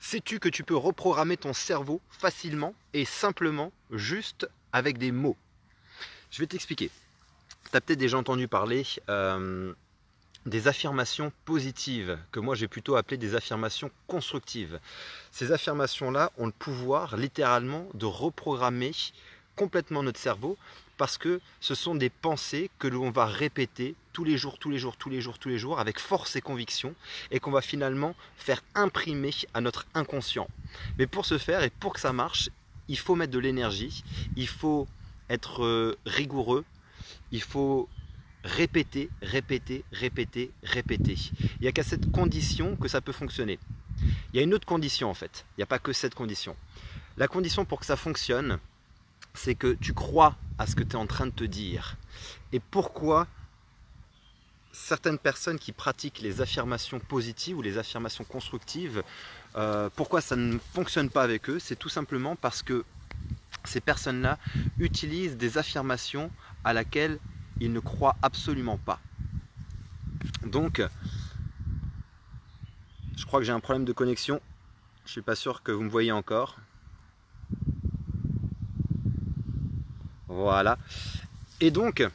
Sais-tu que tu peux reprogrammer ton cerveau facilement et simplement juste avec des mots? Je vais t'expliquer. Tu as peut-être déjà entendu parler des affirmations positives, que moi j'ai plutôt appelé des affirmations constructives. Ces affirmations-là ont le pouvoir littéralement de reprogrammer complètement notre cerveau parce que ce sont des pensées que l'on va répéter tous les jours, tous les jours, tous les jours, tous les jours avec force et conviction et qu'on va finalement faire imprimer à notre inconscient. Mais pour ce faire et pour que ça marche, il faut mettre de l'énergie, il faut être rigoureux, il faut répéter, répéter, répéter, répéter. Il n'y a qu'à cette condition que ça peut fonctionner. Il y a une autre condition en fait, il n'y a pas que cette condition. La condition pour que ça fonctionne, c'est que tu crois à ce que tu es en train de te dire. Et pourquoi certaines personnes qui pratiquent les affirmations positives ou les affirmations constructives, pourquoi ça ne fonctionne pas avec eux? C'est tout simplement parce que ces personnes-là utilisent des affirmations à laquelle ils ne croient absolument pas. Donc, je crois que j'ai un problème de connexion. Je ne suis pas sûr que vous me voyez encore. Voilà. Et donc,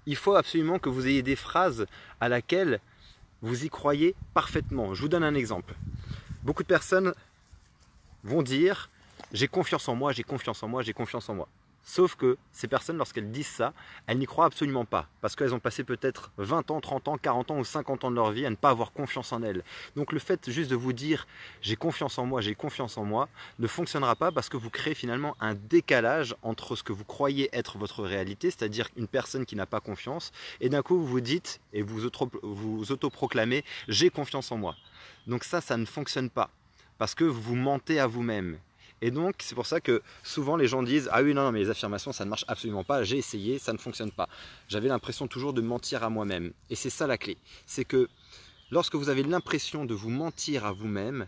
il faut absolument que vous ayez des phrases à laquelle vous y croyez parfaitement. Je vous donne un exemple. Beaucoup de personnes vont dire « j'ai confiance en moi, j'ai confiance en moi, j'ai confiance en moi ». Sauf que ces personnes, lorsqu'elles disent ça, elles n'y croient absolument pas. Parce qu'elles ont passé peut-être 20 ans, 30 ans, 40 ans ou 50 ans de leur vie à ne pas avoir confiance en elles. Donc le fait juste de vous dire « j'ai confiance en moi, j'ai confiance en moi » ne fonctionnera pas parce que vous créez finalement un décalage entre ce que vous croyez être votre réalité, c'est-à-dire une personne qui n'a pas confiance, et d'un coup vous vous dites et vous autoproclamez « j'ai confiance en moi ». Donc ça ne fonctionne pas parce que vous mentez à vous-même. Et donc, c'est pour ça que souvent les gens disent « Ah oui, non, mais les affirmations, ça ne marche absolument pas, j'ai essayé, ça ne fonctionne pas. » J'avais l'impression toujours de mentir à moi-même. Et c'est ça la clé. C'est que lorsque vous avez l'impression de vous mentir à vous-même,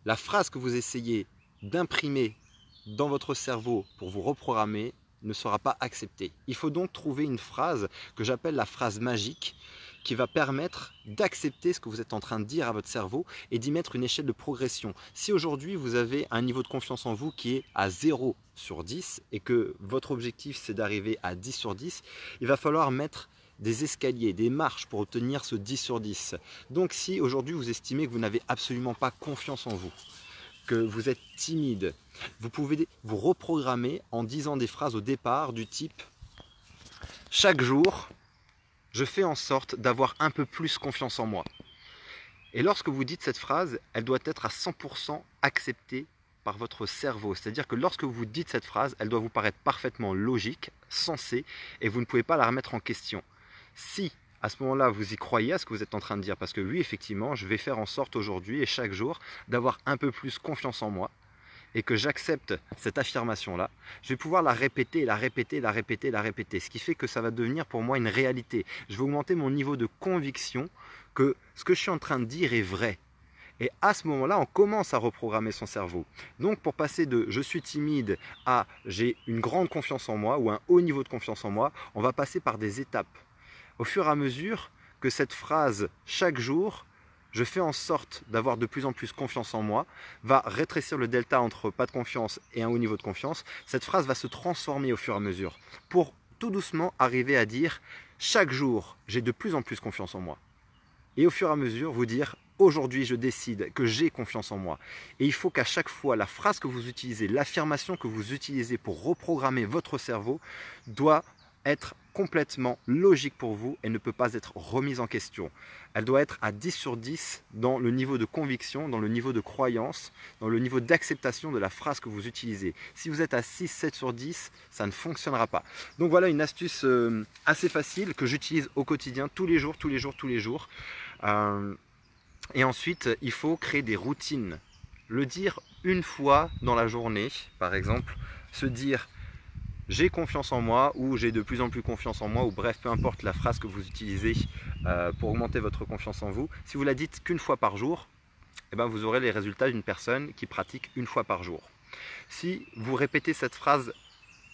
la phrase que vous essayez d'imprimer dans votre cerveau pour vous reprogrammer ne sera pas acceptée. Il faut donc trouver une phrase que j'appelle la phrase magique qui va permettre d'accepter ce que vous êtes en train de dire à votre cerveau et d'y mettre une échelle de progression. Si aujourd'hui vous avez un niveau de confiance en vous qui est à 0 sur 10 et que votre objectif c'est d'arriver à 10 sur 10, il va falloir mettre des escaliers, des marches pour obtenir ce 10 sur 10. Donc si aujourd'hui vous estimez que vous n'avez absolument pas confiance en vous, que vous êtes timide, vous pouvez vous reprogrammer en disant des phrases au départ du type « Chaque jour, je fais en sorte d'avoir un peu plus confiance en moi ». Et lorsque vous dites cette phrase, elle doit être à 100% acceptée par votre cerveau. C'est-à-dire que lorsque vous dites cette phrase, elle doit vous paraître parfaitement logique, sensée, et vous ne pouvez pas la remettre en question. Si à ce moment-là, vous y croyez à ce que vous êtes en train de dire, parce que oui, effectivement, je vais faire en sorte aujourd'hui et chaque jour d'avoir un peu plus confiance en moi, et que j'accepte cette affirmation-là, je vais pouvoir la répéter, la répéter, la répéter, la répéter, ce qui fait que ça va devenir pour moi une réalité. Je vais augmenter mon niveau de conviction que ce que je suis en train de dire est vrai. Et à ce moment-là, on commence à reprogrammer son cerveau. Donc pour passer de « je suis timide » à « j'ai une grande confiance en moi » ou un haut niveau de confiance en moi, on va passer par des étapes. Au fur et à mesure que cette phrase « chaque jour », je fais en sorte d'avoir de plus en plus confiance en moi, va rétrécir le delta entre pas de confiance et un haut niveau de confiance, cette phrase va se transformer au fur et à mesure pour tout doucement arriver à dire « chaque jour, j'ai de plus en plus confiance en moi ». Et au fur et à mesure, vous dire « aujourd'hui, je décide que j'ai confiance en moi ». Et il faut qu'à chaque fois, la phrase que vous utilisez, l'affirmation que vous utilisez pour reprogrammer votre cerveau doit être complètement logique pour vous et ne peut pas être remise en question. Elle doit être à 10 sur 10 dans le niveau de conviction, dans le niveau de croyance, dans le niveau d'acceptation de la phrase que vous utilisez. Si vous êtes à 6, 7 sur 10, ça ne fonctionnera pas. Donc voilà une astuce assez facile que j'utilise au quotidien, tous les jours, tous les jours, tous les jours. Et ensuite, il faut créer des routines. Le dire une fois dans la journée, par exemple, se dire j'ai confiance en moi ou j'ai de plus en plus confiance en moi ou bref, peu importe la phrase que vous utilisez pour augmenter votre confiance en vous. Si vous la dites qu'une fois par jour, eh ben, vous aurez les résultats d'une personne qui pratique une fois par jour. Si vous répétez cette phrase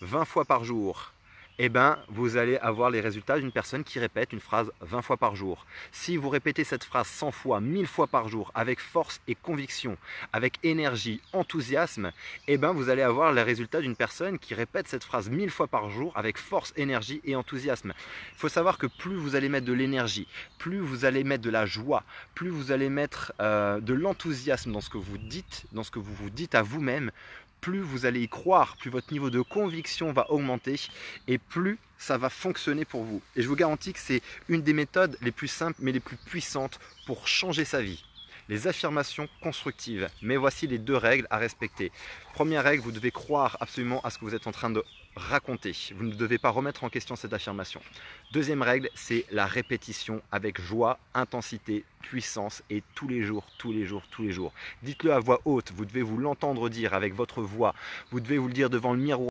20 fois par jour eh ben, vous allez avoir les résultats d'une personne qui répète une phrase 20 fois par jour. Si vous répétez cette phrase 100 fois, 1000 fois par jour, avec force et conviction, avec énergie, enthousiasme, eh ben, vous allez avoir les résultats d'une personne qui répète cette phrase 1000 fois par jour, avec force, énergie et enthousiasme. Il faut savoir que plus vous allez mettre de l'énergie, plus vous allez mettre de la joie, plus vous allez mettre de l'enthousiasme dans ce que vous dites, dans ce que vous vous dites à vous-même, plus vous allez y croire, plus votre niveau de conviction va augmenter et plus ça va fonctionner pour vous. Et je vous garantis que c'est une des méthodes les plus simples mais les plus puissantes pour changer sa vie. Les affirmations constructives. Mais voici les 2 règles à respecter. Première règle, vous devez croire absolument à ce que vous êtes en train de raconter. Vous ne devez pas remettre en question cette affirmation. Deuxième règle, c'est la répétition avec joie, intensité, puissance et tous les jours, tous les jours, tous les jours. Dites-le à voix haute, vous devez vous l'entendre dire avec votre voix, vous devez vous le dire devant le miroir.